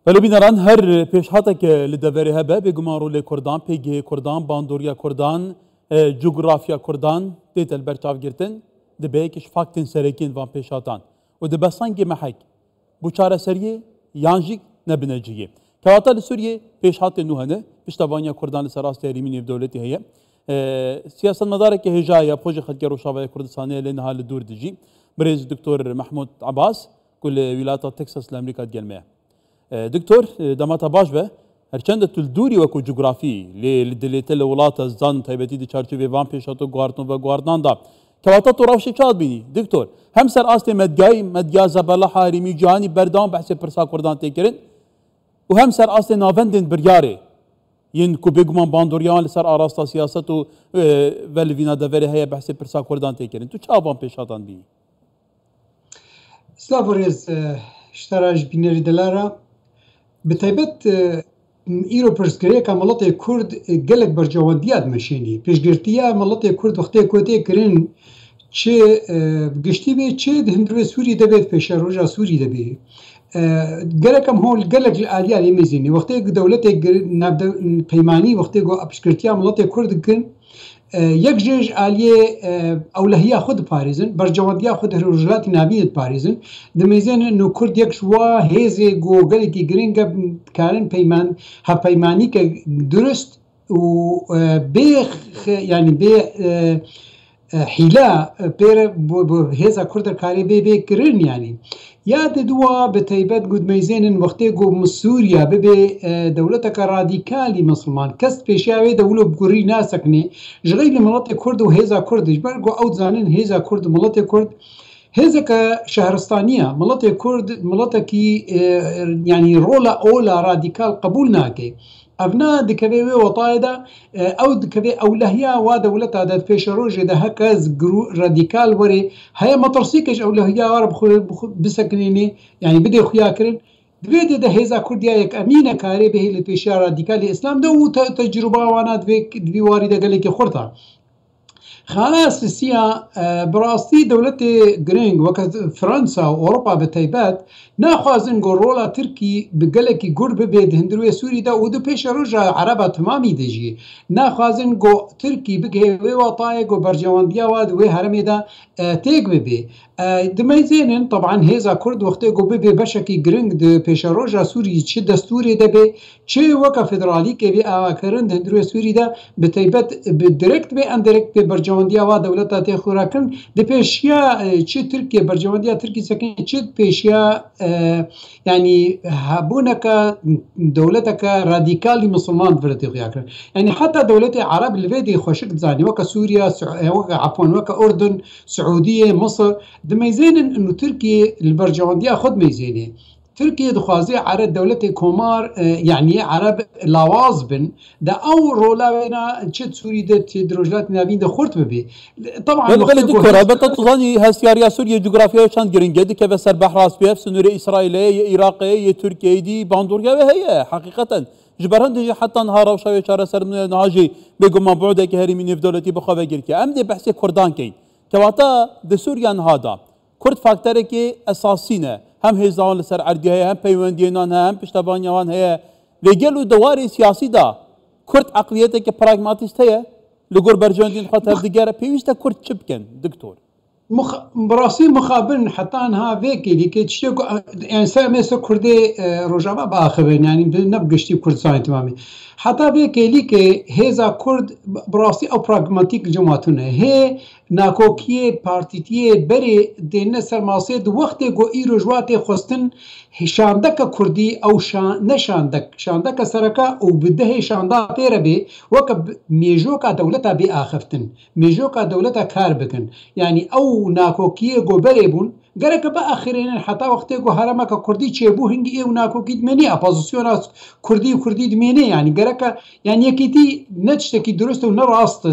ولو بینران هر پیشهاتک لدوری هبه بگمان رول کردان پیگه کردان باندوریا کردان جغرافیا کردان دیت البرچاف گرتن دبی کش فاکتن سرکین وان پیشهاتان و دبستانگی محک بچاره سریه یانجیک نبنجیه تواتل سوریه پیشهات نوهنه پشتوانیا کردان سراست ریمینی دولتی هیه سیاست مداره که هجایه پروژه خدکر و شابه کردستانی لنها لدور دجی برز دکتور محمود عباس كل ولايات تكساس لامريكا تقلمه دكتور دماتا باش به هرچند تلدوري وكو جغرافي لدليت الولات الزان تايبتي دي چارچو وان پیشاتو گواردن و گواردان دا كواتا تو راوشي چاد بيني دكتور هم سر آست مدگا زبالا حارمي جهاني بردان بحث پرسا كردان تكرن و هم سر آست ناوندن برياري ين كو بيگمان باندوريان لسر آراستا سياست و ولوينا دوري هيا بحث پرسا كردان تكرن تو چا وان پیشاتان بيني سلافوريز اشتراج بينري دلارا بتايبت ايرو برسكريه كملطي كرد قلق برجوانديات مشيني بيشغرتيا ملطي كرد وقتي كوتي كرين چه گشتي بي چه دهندرو سوري دبيت پیشا روجا سوري دبي قلقم هو القلق الاليا يميزيني وقتي دولتي بيماني وقتي بيشغرتيا ملطي كرد كن یک جيش آلية أولهية خود باريزن برجواندية خود هروجلات نابية باريزن دميزين إنه كرد یک شوا هزي جو قلقي جرينجا كارن بيمان ها بيماني كدرست و بيخ يعني بي حيلة بير هزا كرد كاري بي كرن يعني ياد دوا بتيبت قد ميزين وقتي جو مسوريا ببي دولتك راديكالي مسلمان كست بيشاوي دولو بقري ناسكني جغيل ملطي كرد وهيزا كرد جبرقو او زانين هيزا كرد ملطي كرد هيزا كشهرستانية ملطي كرد ملطي كي يعني رولا اولا راديكال قبول ناكي ابناء دكبي وطايدا او دكبي اولهيا ودولتها دات بيشروج ده هكاز راديكال وري هي مطرسيكش اولهيا ورب بسكنيني يعني بدي خويا كرن دبي ده هيزا كرديا يك امينه كاري به لبيشا راديكال الاسلام ده تجربه وانا دبي وارده قال لك خرطه خلاص سيا براستي دولتي جرينج وقت فرنسا واوروبا بتايبات ناخذن رولا تركي بقلكي قرب بيد هندروي سوري دا ودو بيش رجع عربة تمامي دجي ناخذن جو تركي بقى وطايق وبرجوانديا واد وهرمي دا تيك ببي دميزين طبعا هيزا كرد وقت جو ببي بشكي جرينج دو بيش رجع سوري تش دستوري دا بي تشي وكا فدرالي كي بي اكرند هندروي سوري دا بتايبات بديركت بي انديركت بي برجوانديا واد دولتا تخوراكن دي بيشيا تشي تركيا برجوانديا تركي سكن تشي بيشيا يعني هابونك دولتك راديكالي مسلمان فرتي غياكر يعني حتى دولتي عرب اللي فيدي خوشك زاني وكا سوريا وكا عفوا وكا اردن سعوديه مصر دميزين انه تركيا البرجوانديه خد ميزينه تركيا دخوازي عرب دولتي كومار يعني عرب لوازبن دا او رولا بينا تشد سوري دت دروجلات نابين دا خورت ببي طبعا بل دكتور البته تظني هسياريا سوريا جغرافيا شان جرينجد كيف سر بحر اسبيف سنوري اسرائيليه عراقيه تركيا دي باندوريا وهي حقيقه جبران حتى نهار وشاوي شهر سر نهاجي بيقوم مبعوده هري من دولتي بخوه جركي ام دي بحث كردان كي كواتا د سوريا هذا كرد فاكتور كي اساسينه هم هزان لسر عردي هي هم پیوندينان هم پشتبانيان هي لجلو دواري سياسي دا كرد عقليته كي براغماتيست هي لغور برجاندين خاطر ديگره پيوسته كرد چبكن دكتور براسي مخابن حتى انها فيكي اللي كيتشتكو يعني سامس كردي رجابا باخبين يعني نبقشتي كردستان تمامي حتى فيكي اللي كي هيزا كرد براسي او براغماتيك جماعتنا هي ناكوكيه بارتيتيه بري دين سرماسي دو وقت جو ايرو جواتي خستن شاندك كردي او شاندك سركا او بده شاندا بيربي وك ميجوكا دولتها باخفتن ميجوكا دولتها كاربكن يعني او ناكوكيه جو بريبون گرک با آخرین حتی وقتی که هرما که کردی چه بو هنگی او ناکوکید منی اپوزیسیون از کردی دمینه یعنی گرک یعنی یکی نچته کی درست و نراست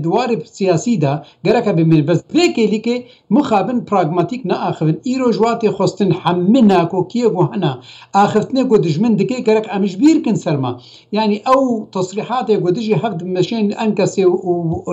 دوار سیاسی دا گەرەکە بمێن بەس بێکێلیکێ مخابن پراگماتیک نەئاخبن ئیرۆ ژواتی خۆستن حەممە ناکۆکیە بۆ هەنا ئاخفتنێ گۆ دژمن دکەی گەرەک ئەمیش بیرکن سەرما یعنی ئەو تەسریحاتێک گۆ دژی هەفت مەشێن ئەن کەسێ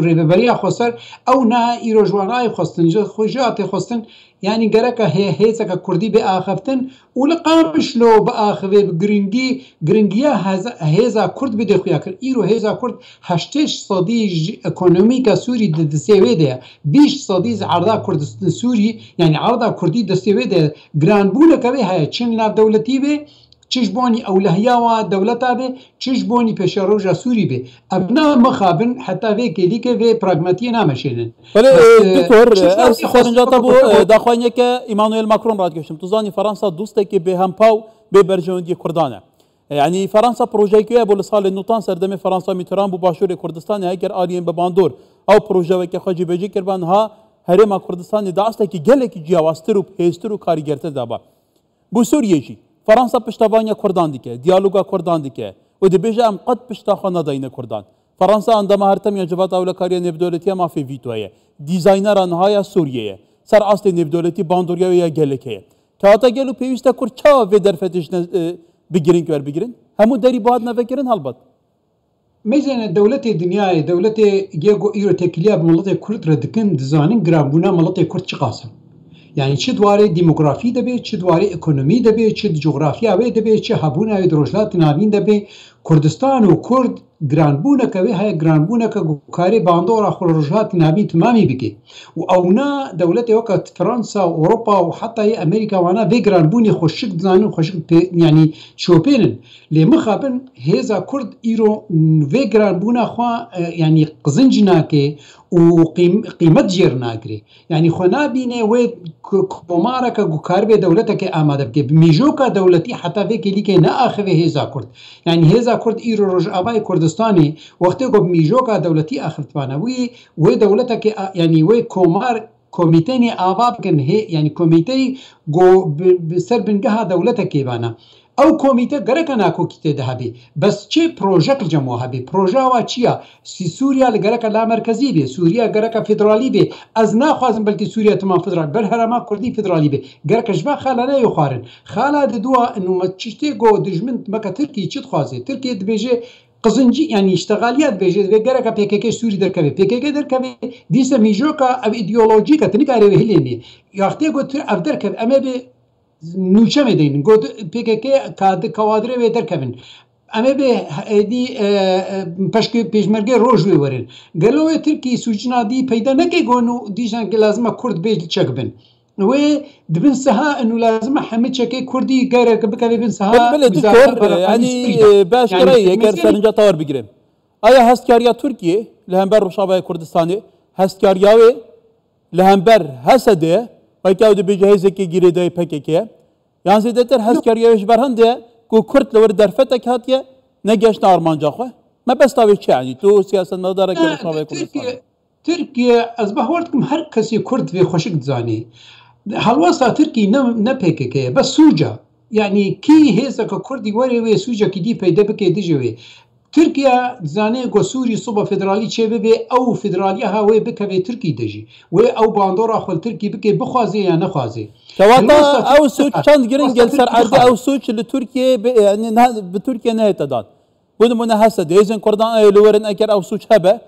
ڕێبەبەریە خۆسەر ئەو نا ئیرۆ ژوانای خۆستن خۆژاتی خۆستن يعني جركا هيسك كردي بآخفتن ولا قامش لو بآخفه بجرينجيا هذا كرد بدي خياكر إيرو هذا كرد هشتش صديج إقتصادي سوري دستيوي ده بيش صديج عرضا كردستان سوري يعني عرضا كردي دستيوي ده جران بولا كبه هاي تشين لا دولتي به چشبونی اولهیا و دولتا به چشبونی پشروجا سوری به ابنا مخابن حتی وی کلی که وی پراگماتی نامشینن ولی دکتر از خارجات ابو داخوانیه که ایمانوئل ماکرون راد گشتم تو زانی فرانسا دوسته که به همپاو به برجوندی کردانه یعنی فرانسا پروژه که بول سال نوتان سردم فرانسا میتران بو باشور کردستان اگر آلین به باندور او پروژه که خاجی بجی کربان ها هرم کردستان داسته که گله کی جواستر و پیستر و کارگرته دابا بو سوریه جی فرانسا پشتوانیا کردان دیگه دیالوگا کردان دیگه و دبیجه ام قد پشتاخانه داینه کردان فرانسا عندما هرتم یجبات اولکاری نبدولتی مافی ویتویه دیزاینر آنها سوریه سر اصل نبدولتی باندوریا یا گلکه که حتی گلو پیوسته کر چا و درفتش بگیرین که بگیرین همون داری باید نفکرین هلبت مثلا دولت دنیای دولت یگو ایرو تکلیه ملت کرد را دکن دزانین گرامبونا ملت کرد چی قاسم يعني چه دواره دیموگرافی دبی چه دواره اکونومی دبی چه جغرافیا وی دبی چه هبونه دروجلات نابین دبی کردستان و کرد گرانبونه که وی های گرانبونه که کاری باندورا خروجات نابین تمامی بگی و اونا دولت وقت فرانسا و اروپا و حتی امریکا وانا وی گرانبونی خوشک دزانن خوشک يعني شوپینن لمخابن هزا کرد ایرو وی گرانبونه خوا يعني قزنجنا که وقيمة جيرناكري يعني خنا بيني ويد كومارك كاربي دولتك آمادة بكي بميجوكا دولتي حتى فيك اللي كي ناخذ هزا كرد يعني هزا كرد إيرو رجع باي كردستاني وقتها بميجوكا دولتي آخذت بانا وي دولتك يعني وي كومار كوميتيني آباب كن هي يعني كوميتي جو بسر بنجها دولتك بانا او کمیته گرک ناکو کیته ده هبی بس چه پروژه جمع هبی پروژه وا چیا سوریا لگرک لا مرکزی بی سوریا گرک فدرالی بی از ناخوازم بلکه سوریا تمام فدرال بل هرما کردی فدرالی بی گرک جما خاله یخارن خاله دوا انه ما چشته گو دجمن مکه ترکی چت خوازه ترکی دبیجه قزنجي يعني اشتغاليات بيجي بيجرك بيكيكي سوري دركبي بيكيكي دركبي ديسا ميجوكا او ايديولوجيكا تنكاري هليني يختي قلت افدركب اما بي نوچه میدین گود پیککی کوادره و درکبن اما به دی پشک پیشمرگه روز ویورن گلوی ترکی سوچنا دی پیدا نکی گونو دیشان که لازمه کرد بیج چک بن و دبن سها انه لازم حمد چکی کردی غیر بکوی بن سها بله دکتر یعنی باش کرای اگر سرنجا تاور بگیریم آیا هستکاریا ترکیه لهمبر روشابای کردستانی هستکاریاوی لهمبر حسده و که او بجهزه که گیری دای پکیه یعنی زیادتر هستکاریاش برهنده کو کرد لور درفتک هاتیه نگشت آرمانجا خو ما بس تاوی چه یعنی تو سیاست مداره که روشابای کردستان ترکیه از بهوردم هر کسی کرد و خوشک زانی هلواسا ترکی نه پکیه بس سوجا يعني كي هيزك كردي وري وي سوجا كي دي بيدا بكي ديجوي تركيا زاني غو سوري صوبا فدرالي تشبي او فدراليا ها وي بكوي تركي دجي وي او باندورا خل تركي بكي بخوازي يا نخوازي كواتا او سوچ چند گرين گل سر عرض او سوچ لتركيا يعني بتركيا نهايه داد بدون من حسد اذن كردان لورن اكر او سوچ هبه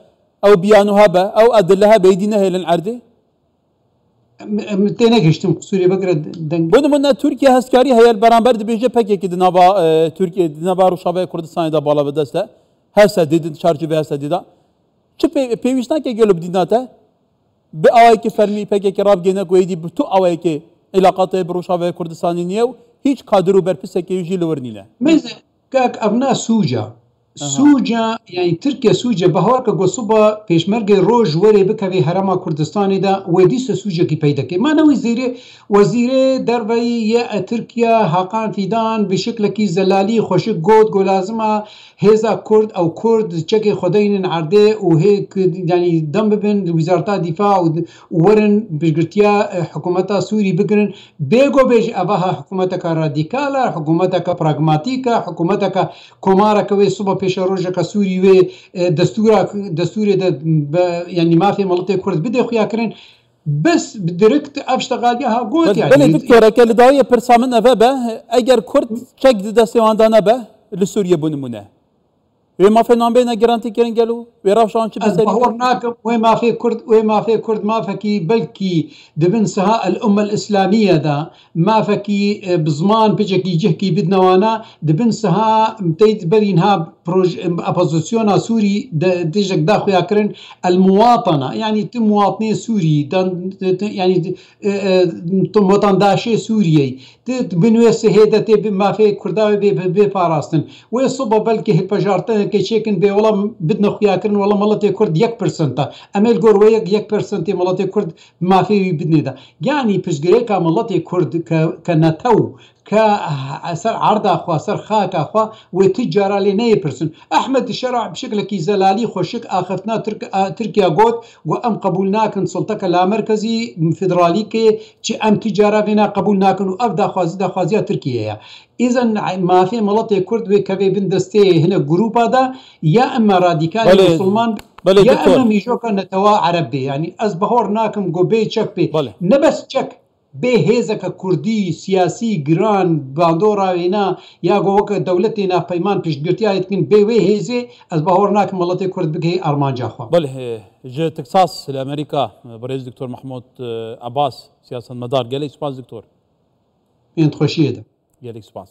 او بيانو هبه او ادلها بيدينه للعرض تينا geçtim Suriye bakır bunu bunlar Türkiye haskari hayal beraber de bence pek ki dinaba Türkiye dinaba Ruşabay Kürdistan'da da bağlı bedeste hesa dedin çarşı ve hesa dida çi pevistan ki gelip dinata be ay ki fermi pek ki rab gene koydi bu tu ay ki ilaqatı Ruşabay Kürdistan'ı niye hiç kadro berpise ki yüzü lورنيله meze kak abna suja سوجا يعني تركيا سوجا بهارك قصبة بيشمرق روج وري بكوي هرما كردستاني دا وديس سوجا كي بيدكي ما نوي وزيري دروي يا تركيا حقان فيدان بشكل كي زلالي خوشك قود لازمه هزا كرد او كرد تشكي خدين عرده وهيك يعني دم بين وزارة دفاع وورن بجرتيا حكومتا سوري بقرن بيجو بيج اباها حكومتك راديكالا حكومتك براغماتيكا حكومتك كومارا كوي صوبا پێشە ڕۆژەکە سووری وێ دەستورێ ینی مافێ مەڵەتی کورد بدێ خویاکردن بەس بدرکت ئەف شتەقالیا ها گوت دکتۆرەکە لە داوایە پرسا من ئەvە بە ئەگەر کورد چەک دەستێواندا نەبە لە سووریە بوونمونە وێ مافێ نامبێنە گەرانتیکردن گەل و وێراوشان چ هەوڵ ناکەم وێ مافێ کورد وێ مافێ کورد مافەکی بەلکی دەبن سەها الأمە الئیسلامیەدا مافەکی بزمان پێچێکی جهکی بدنەوانە دەبن سەها تەیت بەرینها ئەپۆزیسیۆنا سووری دژێک داخویاکردن المواطنە یعنی تو مواطنێ سووری ینی وەتانداشێ سووریەی بنوێ سهێدە تێ مافێ کورداوی بێ پاراستن وێ سوبە بەلکی هەپەژارتن کێچێکن بێ وەڵام بدنە خویاکردن وەڵام مەڵەتی کورد 1% ئەمێل گۆڕوەیەک 1% مەڵەتی کورد مافێوی بدنێدا یانی پشتگرێکا مەڵەتی کورد کە نەتەو کە ئەسەر عەرداخوا سەر خاکاخوا وێ تجارا لێ نەیەپرسن ئەحمەد شەرع بشکلێکی زەلالی خۆشک ئاخفتنا ترکیا گوت و ئەم قبول ناکن سڵتەکە لا مەرکەزی فدرالیکێ چی ئەم تجارا بێنا قبول ناکن و ئەف داخوازیە ترکیەیە ئیزن مافێ مەڵەتی کورد وێ کەوێ بندەستێ هەنە گروپادا یا ئەمە رادیکالی مسلمان یا ئەمە میژۆکە نەتەوا عەرەب بێ ینی ئەس بەهۆڕ ناکەم گۆ بێ چەک بێ نەبەس چەک بێ هێزەکە کوردی سیاسی گران باندۆڕاوێنا یا گۆوەکە دەولەتێ ناپەیمان پشتگوتیایەتکن بێ وێ هێزێ ئەس بەهۆڕ ناکەم مەڵەتی کورد بگەی ئەرمانجاخوا بەڵێ ji Texas li Amerîka birêz Dr. Mahmud Abbas siyasetmedar gelek spas Dr. Yên xweşiyê de gelek spas